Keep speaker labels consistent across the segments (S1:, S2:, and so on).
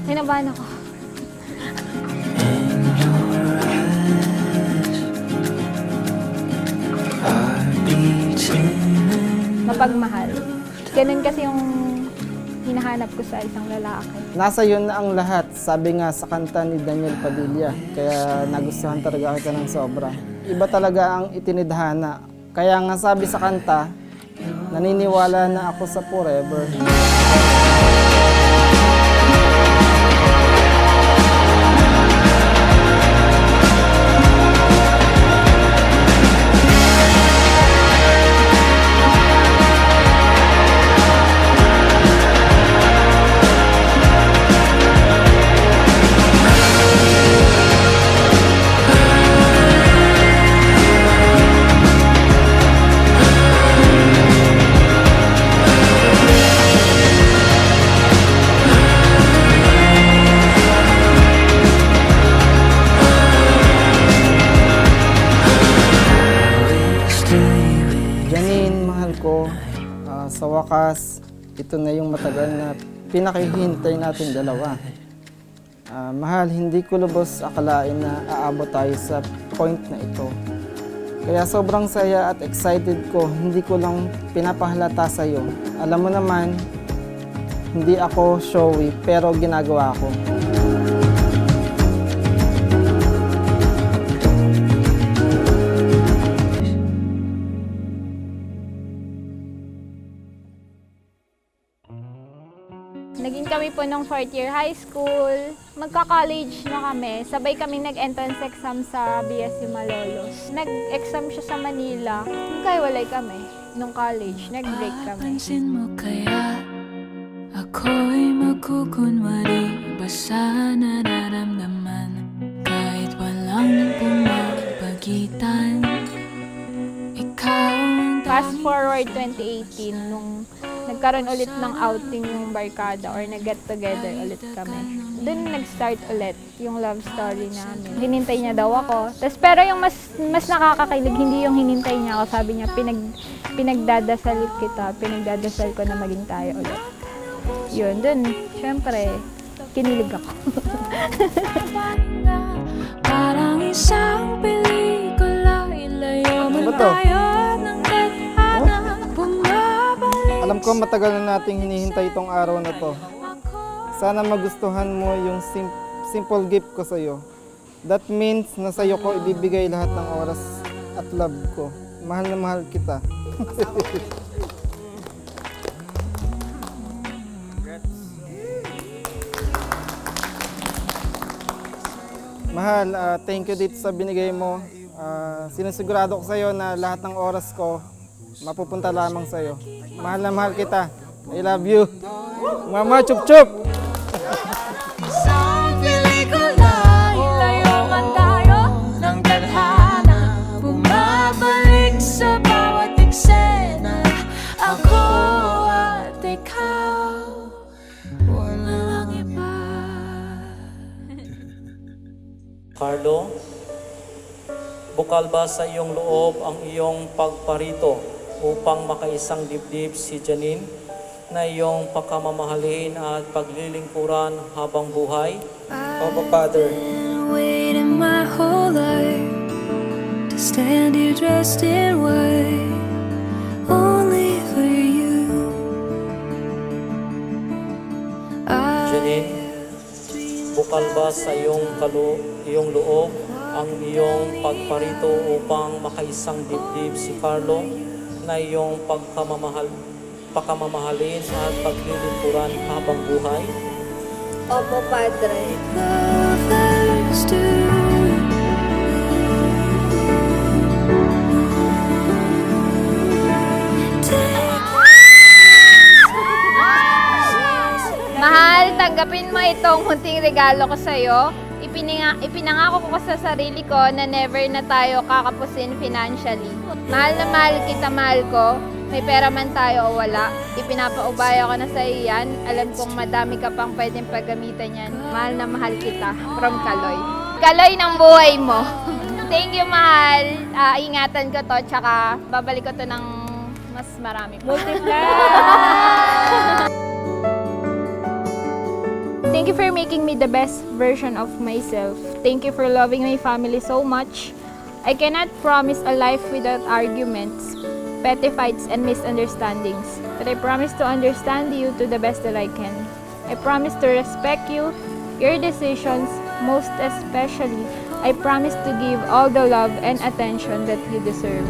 S1: Kinabahan ako. Mapagmahal. Ganun kasi yung hinahanap ko sa isang lalaki.
S2: Nasa iyo na ang lahat, sabi nga sa kanta ni Daniel Padilla. Kaya nagustuhan talaga kita ng sobra. Iba talaga ang itinidhana. Kaya nga sabi sa kanta, naniniwala na ako sa forever. Janine, mahal ko, sa wakas, ito na yung matagal na pinakihintay natin dalawa. Mahal, hindi ko lubos akalain na aabot tayo sa point na ito. Kaya sobrang saya at excited ko, hindi ko lang pinapahalata sa'yo. Alam mo naman, hindi ako showy, pero ginagawa ko.
S1: Naging kami po nung 4th year high school. Magka-college na kami. Sabay kami nag-entrance exam sa BSU Malolos. Nag-exam siya sa Manila. Nagkahiwalay kami nung college. Nag-break kami.
S3: Papansin mo kaya ako'y magkukunwari ba sa nararamdaman kahit walang pumapagitan. Ikaw ang
S1: Fast forward 2018 nung nagkaroon ulit ng outing yung barkada or nag-get together ulit kami. Doon nag-start ulit yung love story namin. Hinintay niya daw ako. Pero yung mas nakakakilig, hindi yung hinintay niya ako. Sabi niya, pinagdadasal kita, pinagdadasal ko na maging tayo ulit. Yun, doon, syempre, kinilig ako.
S3: parang isang pelikula, ilayo man
S2: Ano to?
S3: tayo ng tadhana. Bumabalik
S2: Alam ko matagal na nating hinihintay itong araw na to. Sana magustuhan mo yung simple gift ko sa'yo. That means na sa'yo ko ibibigay lahat ng oras at love ko. Mahal na mahal kita. Mahal, thank you dito sa binigay mo. Sinisigurado ko sa'yo na lahat ng oras ko mapupunta lamang sa'yo. Mahal na mahal kita. I love you. Mama, chup-chup!
S3: isang pelikula, ilayo man tayo ng tadhana. Bumabalik sa bawat eksena, ako at ikaw, walang iba.
S4: Carlo, bukal ba sa iyong loob ang iyong pagparito upang makaisang dibdib si Janine na iyong pakamamahalin at paglilingkuran habang buhay?
S2: Opo, Father.
S3: Been waiting my whole life to stand here dressed in white, only for you.
S4: Janine, bukal ba sa iyong loob ang iyong pagparito upang makaisang dibdib si Carlo na iyong pakamamahalin at paglilingkuran habang buhay?
S1: Opo, Padre.
S3: Lovers do.
S1: Mahal, tanggapin mo itong munting regalo ko sa'yo. Ipinangako ko sa sarili ko na never na tayo kakapusin financially. Mahal na mahal kita, mahal ko. May pera man tayo o wala, ipinapaubaya ko na sa iyo yan. Alam kong madami ka pang pwedeng paggamitan yan. Mahal na mahal kita. From Kaloy. Kaloy ng buhay mo. Thank you, mahal. Ingatan ko to, tsaka babalik ko to ng mas marami pa. Multiply! Thank you for making me the best version of myself. Thank you for loving my family so much. I cannot promise a life without arguments, petty fights, and misunderstandings. But I promise to understand you to the best that I can. I promise to respect you, your decisions, most especially, I promise to give all the love and attention that you deserve.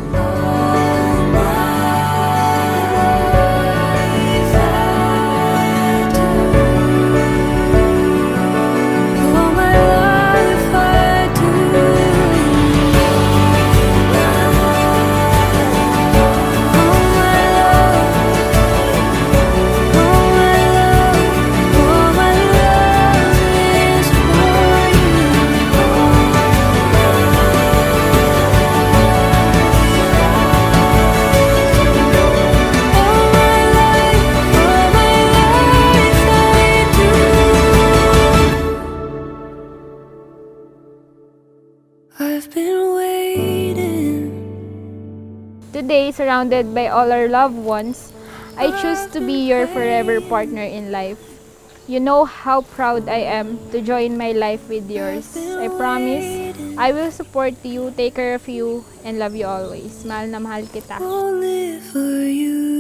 S3: I've been waiting.
S1: Today, surrounded by all our loved ones, I choose to be your forever partner in life. You know how proud I am to join my life with yours. I promise, I will support you, take care of you, and love you always. Mahal na mahal kita.
S3: Only for you.